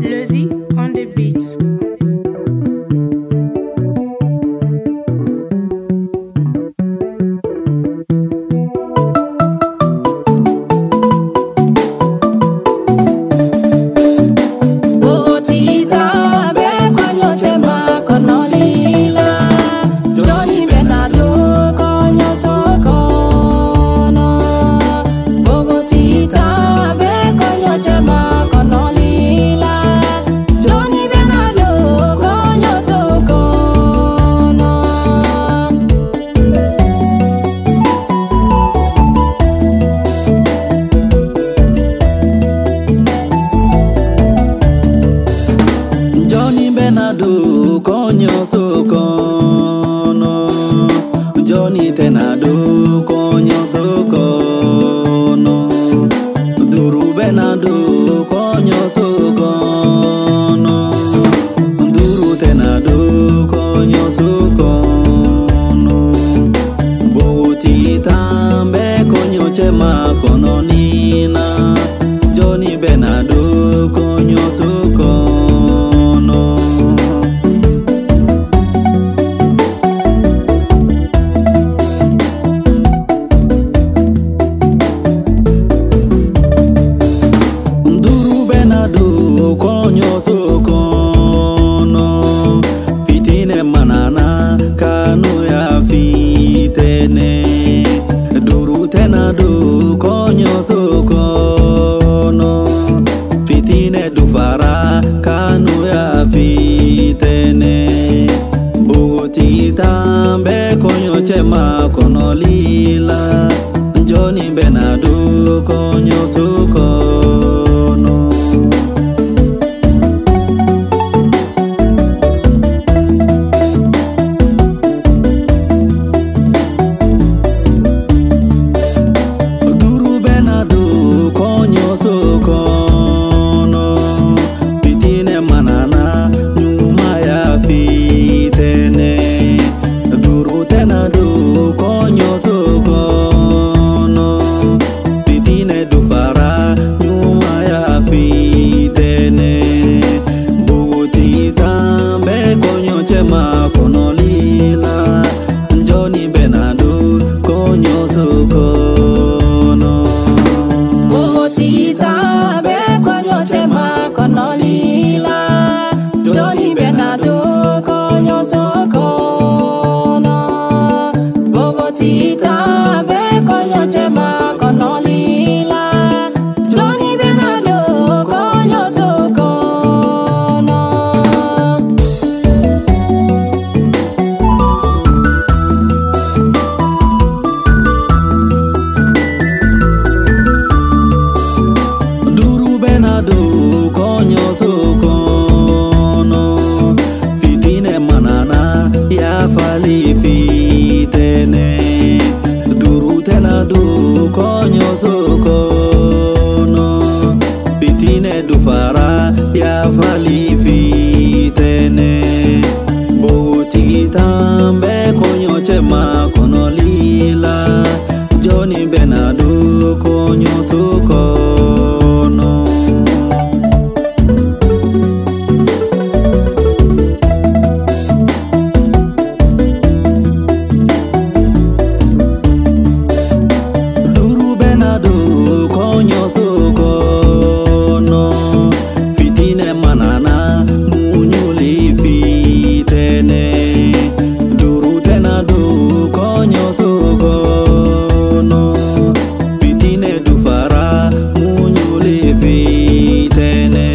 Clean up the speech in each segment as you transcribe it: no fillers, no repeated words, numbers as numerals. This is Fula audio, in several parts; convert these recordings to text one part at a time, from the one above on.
Lizzy on the beat. Konyo sokono, Johnny Tenado, konyo sokono, Duru Benado, konyo sokono, Duru Tenado, konyo sokono, Bogoti tambe konyo chema kononina, Johnny Benado, konyo sokono. Konyo sokono, fitine manana kanu ya fitene, duru tenado konyo sokono, fitine dufara kanu ya fitene, bugoti tambe konyo chema konolila, Johnny Benado konyo sokono. Konolila, Johnny Benado, konyo sokono. Bogoti tambe konyo chema konolila, Johnny Benado, konyo sokono. Bogoti tambe konyo chema konolila, Johnny Benado, konyo sokono. Konyo sokono, fitine manana ya fali fitene, duru tenado konyo sokono, fitine dufara ya fali fitene, bogoti tambe konyo chema konolila, Johnny Benado konyo sokono. Konyo sokono, fitine manana munyuli fitene, duru tenado konyo sokono, fitine dufara munyuli fitene,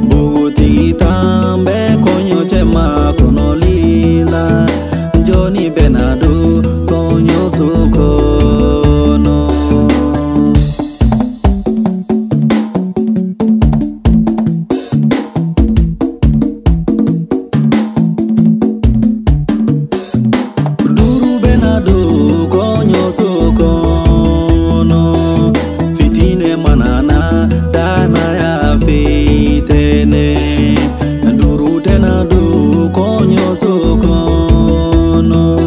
bogoti tambe konyo chema konolila, Johnny Benado konyo sokono. Konyo sokono, fitine manana dana ya fitene, duru tenado konyo sokono,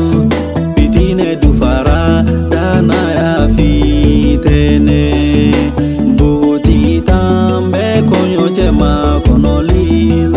fitine dufara dana ya fitene, bogoti tambe konyo chema kono. lila